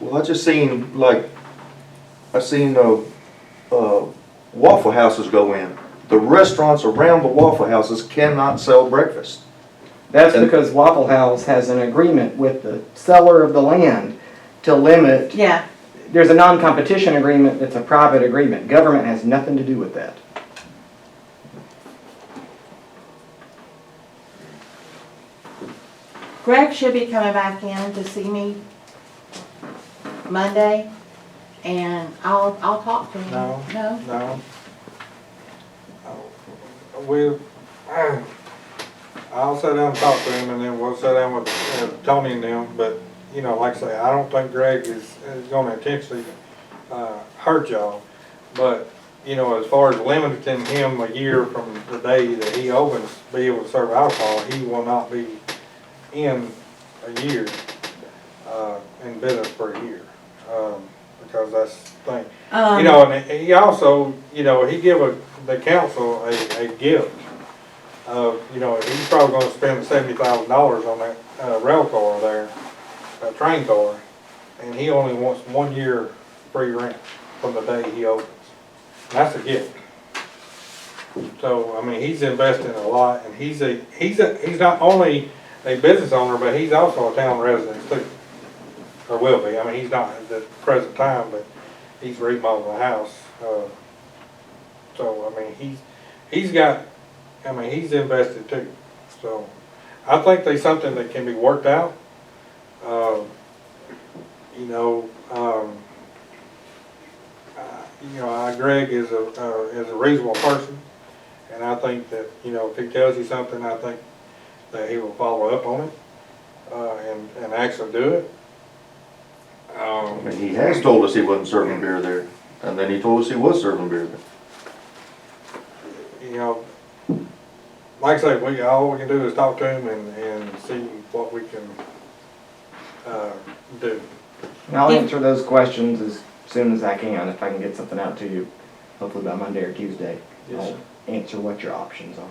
Well, I just seen, like, I seen, Waffle Houses go in. The restaurants around the Waffle Houses cannot sell breakfast. That's And- because Waffle House has an agreement with the seller of the land to limit. Yeah, There's a non-competition agreement that's a private agreement. Government has nothing to do with that. Greg should be coming back in to see me Monday, and I'll talk to him. No. No? No. We, I'll sit down and talk to him, and then we'll sit down with Tony and them, but, you know, like I say, I don't think Greg is gonna intentionally, hurt y'all. But, you know, as far as limiting him a year from the day that he opens, be able to serve alcohol, he will not be in a year, in business for a year. Because that's the thing. You know, and he also, you know, he give the council a gift of, you know, he's probably gonna spend $70,000 on that, rail car there, train car, and he only wants 1 year free rent from the day he opens. That's a gift. So, I mean, he's investing a lot, and he's not only a business owner, but he's also a town resident too. Or will be. I mean, he's not at the present time, but he's remodeling the house. So, I mean, he's invested too. So, I think there's something that can be worked out. Greg is a reasonable person, and I think that, you know, if he tells you something, I think that he will follow up on it, and actually do it. And he has told us he wasn't serving beer there, and then he told us he was serving beer there. You know, like I say, all we can do is talk to him and see what we can, do. And I'll answer those questions as soon as I can, if I can get something out to you, hopefully by Monday or Tuesday. Yes, sir. I'll answer what your options are.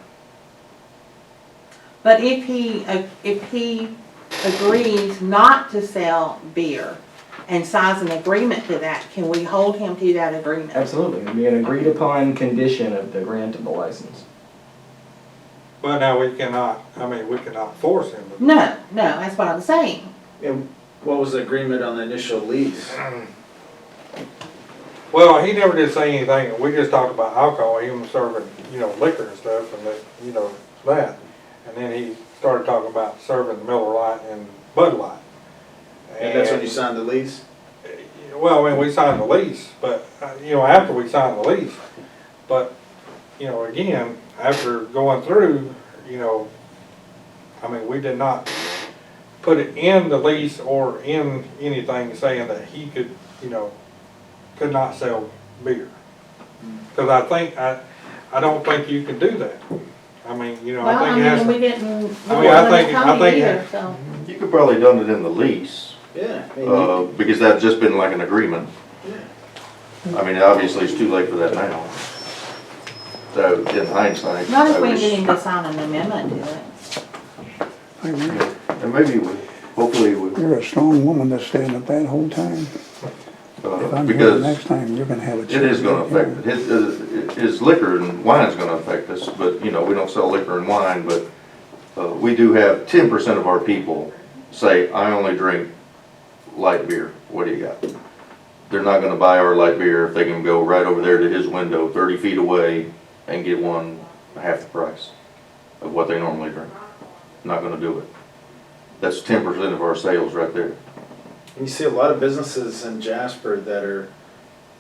But if he agrees not to sell beer and signs an agreement to that, can we hold him to that agreement? Absolutely, it'll be an agreed upon condition of the grant of the license. But now we cannot force him to. No, that's what I'm saying. And what was the agreement on the initial lease? Well, he never did say anything. We just talked about alcohol, him serving, you know, liquor and stuff, and that, you know, that. And then he started talking about serving Miller Lite and Bud Light. And that's when you signed the lease? Well, I mean, we signed the lease, but, you know, after we signed the lease, but, you know, again, after going through, you know, I mean, we did not put it in the lease or in anything saying that he could, you know, could not sell beer. Because I don't think you can do that. I mean, you know, Well, I think it has. we didn't, I think either, so. You could probably done it in the lease, Yeah. I mean, because that's just been like an agreement. Yeah. I mean, obviously, it's too late for that now. So, in hindsight. Not if I we wish- get him to sign an amendment to it. I mean, And maybe, hopefully, you're a strong woman to stand up that whole time. If I'm here because next time, you're gonna have a. it is gonna affect, his liquor and wine's gonna affect us, but, you know, we don't sell liquor and wine, but we do have 10% of our people say, I only drink light beer. What do you got? They're not gonna buy our light beer if they can go right over there to his window 30 feet away and get one half the price of what they normally drink. Not gonna do it. That's 10% of our sales right there. And you see a lot of businesses in Jasper that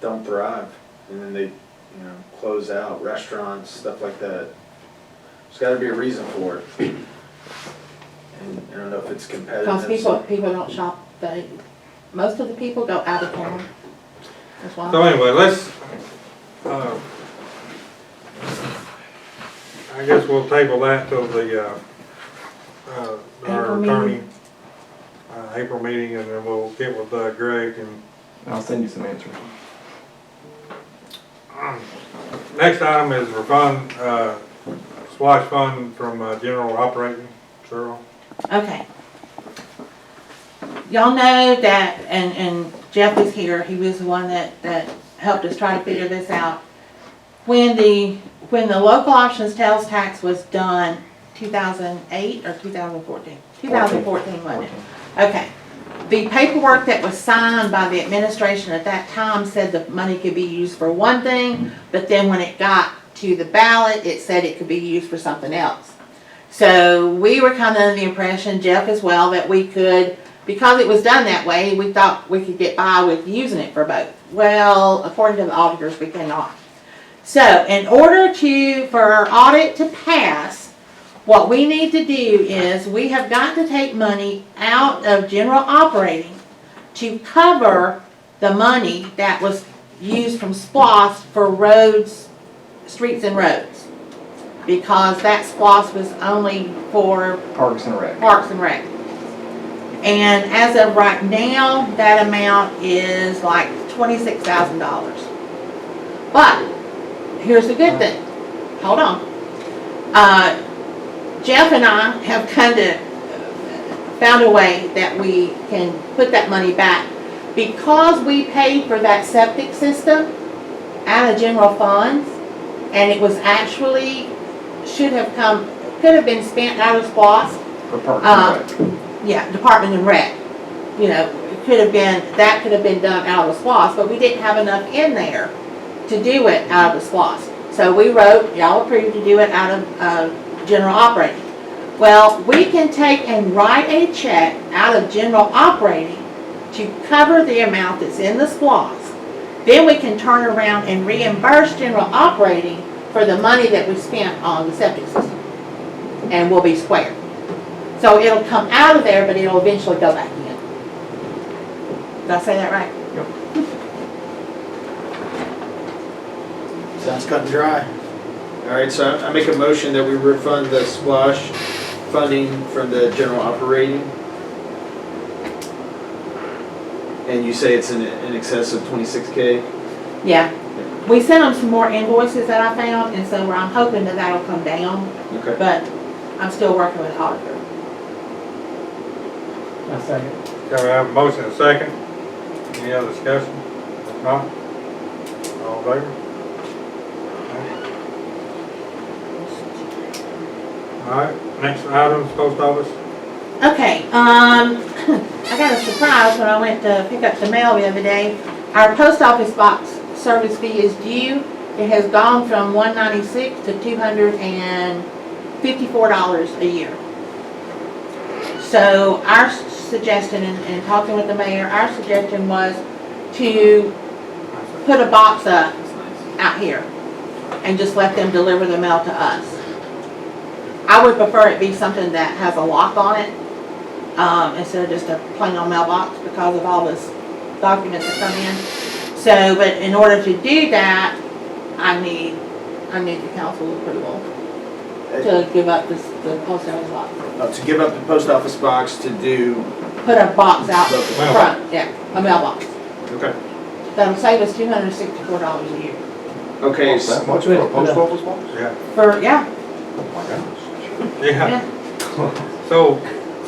don't thrive, and then they, close out, restaurants, stuff like that. There's gotta be a reason for it. And I don't know if it's competitive. Because people don't shop, most of the people go out of town. That's why. So anyway, let's, I guess we'll table that till our April attorney, meeting. April meeting, and then we'll get with Greg and I'll send you some answers. next item is refund, SPLOST fund from general operating, Cheryl. Okay. Y'all know that, and Jeff is here, he was the one that helped us try to figure this out. When the local option sales tax was done, 2008 or 2014? 2014, wasn't it? Okay. The paperwork that was signed by the administration at that time said the money could be used for one thing, but then when it got to the ballot, it said it could be used for something else. So we were kind of under the impression, Jeff as well, that we could, because it was done that way, we thought we could get by with using it for both. Well, according to the auditors, we cannot. So in order for our audit to pass, what we need to do is we have got to take money out of general operating to cover the money that was used from SPLOST for roads, streets and roads. Because that SPLOST was only for Parks and Rec. Parks and Rec. And as of right now, that amount is like $26,000. But here's the good thing. Hold on. Jeff and I have kind of found a way that we can put that money back. Because we paid for that septic system out of general funds, and it was actually, could have been spent out of SPLOST. For Parks and Rec. Yeah, Department and Rec. It could have been done out of the SPLOST, but we didn't have enough in there to do it out of the SPLOST. So we wrote, y'all approved to do it out of general operating. Well, we can take and write a check out of general operating to cover the amount that's in the SPLOST. Then we can turn around and reimburse general operating for the money that we spent on the septic system. And we'll be square. So it'll come out of there, but it'll eventually go back in. Did I say that right? Sounds cut and dry. All right, so I make a motion that we refund the SPLOST funding from the general operating. And you say it's in excess of 26K? Yeah. We sent them some more invoices that I found, and so I'm hoping that that'll come down, Okay. but I'm still working with the auditor. A second. Okay, we have a motion and a second. Any other discussion? If not, all in favor? All right, next item is post office. Okay, I got a surprise when I went to pick up the mail the other day. Our post office box service fee is due. It has gone from $196 to $254 a year. So our suggestion, in talking with the mayor, our suggestion was to put a box up out here and just let them deliver the mail to us. I would prefer it be something that has a lock on it, instead of just a plain old mailbox because of all this documents that come in. So, but in order to do that, I need the council approval to give up the post office box. To give up the post office box to do, Put a box out Mailbox. front, yeah, a mailbox. okay. That'll save us $264 a year. Okay, Cost that much for a post office box? Yeah. Yeah. Yeah. So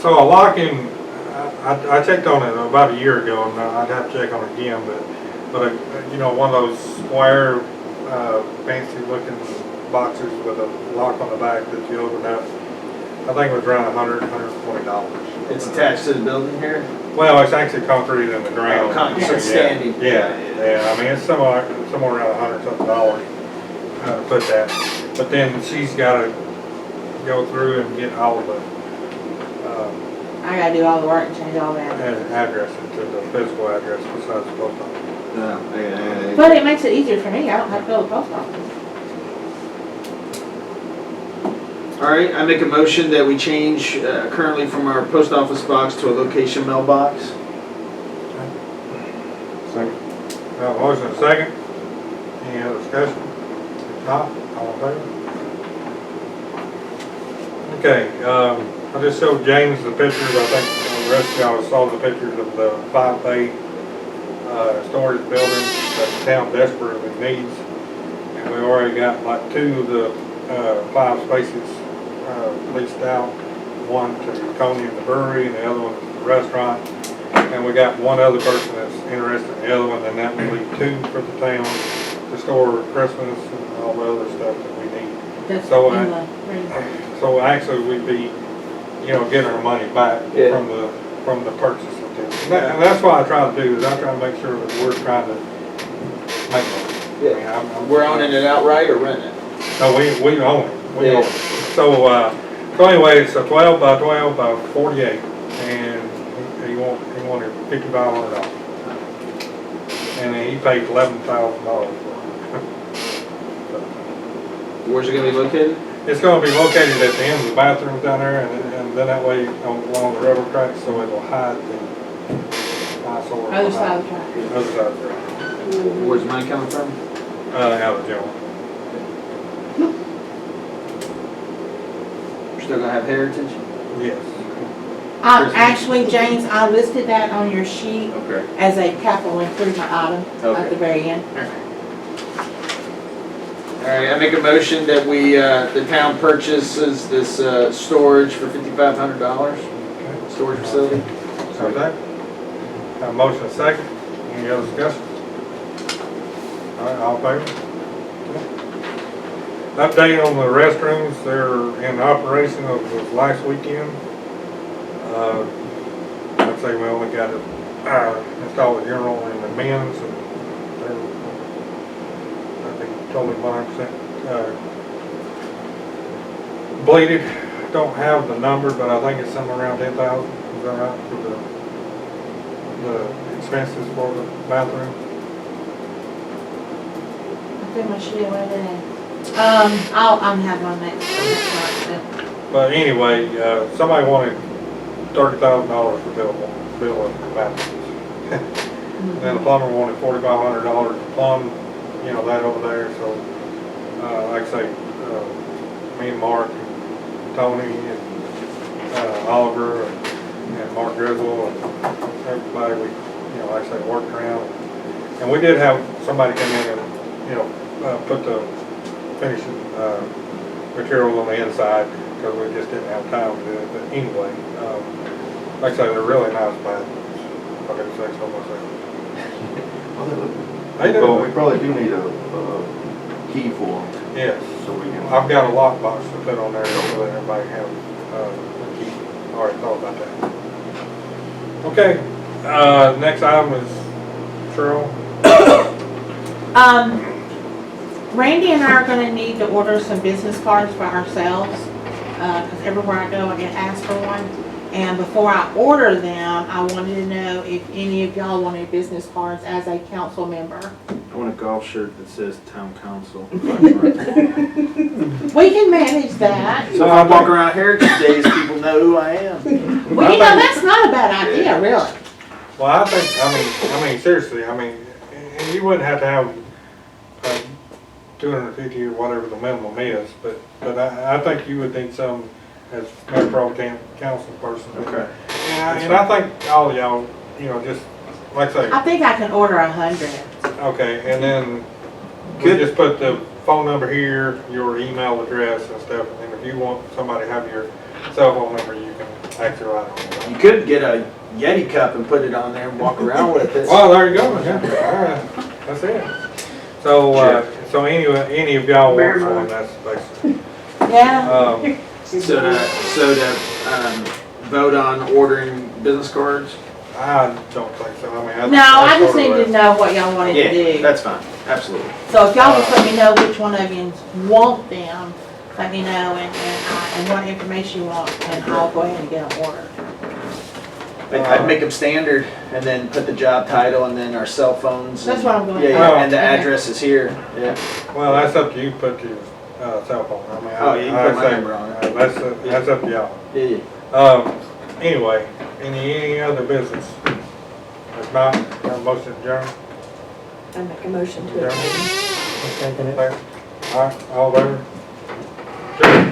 a locking, I checked on it about a year ago, and I'd have to check on it again, but one of those square, fancy looking boxes with a lock on the back that you open up, I think it was around $120. it's attached to the building here? Well, it's actually concrete in the ground. Concrete, so it's Yeah. standing. Yeah, I mean, it's somewhere around $100-something to put that. But then she's gotta go through and get all of the I gotta do all the work and change all that. And address it to the physical address besides the post office. But it makes it easier for me, I don't have to go to the post office. All right, I make a motion that we change currently from our post office box to a location mailbox. Second. Got a motion and a second. Any other discussion? If not, all in favor? Okay, I just showed James the pictures. I think the rest of y'all saw the pictures of the 5-bay storage building that the town desperately needs. And we already got like 2 of the 5 spaces leased out. One to Tony and the brewery and the other one to the restaurant. And we got one other person that's interested in the other one, and that will leave 2 for the town to store Christmas and all the other stuff that we need. That's So, in the, So actually we'd be, you know, getting our money back Yeah. from the purchase of this. And that's what I try to do, is I try to make sure that we're trying to make money. I mean, We're owning it outright or renting it? No, we own it. We Yeah. own it. So anyway, it's a 12 by 12 by 48, and he wanted $5,500. And then he paid $11,000 for it. Where's it gonna be located? It's gonna be located at the end of the bathrooms down there, and then that way along the railroad tracks, so it'll hide the eyesore. other side of the track. Other side of the track. Where's the money coming from? Out of jail. We're still gonna have heritage? Yes. Christmas. Actually, James, I listed that on your sheet Okay. as a capital improvement item Okay. at the very end. All right, I make a motion that we, the town purchases this storage for $5,500, Okay. storage facility. So that, have a motion and a second. Any other discussion? All right, all in favor? Update on the restrooms, they're in operation of the last weekend. I'd say we only got to install the urinal in the men's, and they're, I think, totally 100% bleeded. Don't have the number, but I think it's somewhere around 10,000. Is that right, for the expenses for the bathroom? I think my sheet went in. I'm having one next month. But anyway, somebody wanted $30,000 for bill of bathrooms. Then the plumber wanted $4,500 to plumb, you know, that over there, so, like I say, me and Mark, and Tony, and Oliver, and Mark Grizzle, and everybody, we, you know, like I say, worked around. And we did have somebody come in and, you know, put the finishing materials on the inside, because we just didn't have time to do it. But anyway, like I say, they're really nice bathrooms. If I could say so myself. They do. Well, we probably do need a key for them, Yes. so we can. I've got a lockbox to put on there so that everybody can have a key. I already thought about that. Okay, next item is Cheryl. Randy and I are gonna need to order some business cards for ourselves, because everywhere I go I get asked for one. And before I order them, I wanted to know if any of y'all wanted business cards as a council member. I want a golf shirt that says town council. We can manage that. So if I walk around Heritage Days, people know who I am. Well, you know, that's not a bad idea, really. Well, I think, I mean, seriously, I mean, and you wouldn't have to have 250 or whatever the minimum is, but I think you would need some as mayor pro tem council person. Okay. And I think all of y'all, you know, just, like I say, I think I can order 100. okay, and then we Good. just put the phone number here, your email address and stuff, and if you want somebody to have your cell phone number, you can actually write on it. You could get a Yeti cup and put it on there and walk around with it. Well, there you go, yeah, all right, that's it. So, so anyway, any of y'all want one, that's basically. Yeah. So to vote on ordering business cards? I don't think so, I mean. No, I just sort of need to know what y'all wanted to Yeah, do. that's fine, absolutely. So if y'all just let me know which one of you want them, let me know and what information you want, and I'll go ahead and get them ordered. I'd make them standard and then put the job title and then our cell phones. That's and- what I'm going Yeah, for. yeah, and the Okay. address is here, yeah. Well, that's up to you, put your, cell phone, I mean. Oh, you can put my I'd say, number on it. That's up to y'all. Yeah, yeah. Anyway, any other business? If not, have a motion to adjourn? I make a motion to Adjourn. adjourn. All right, all in favor? Adjourn.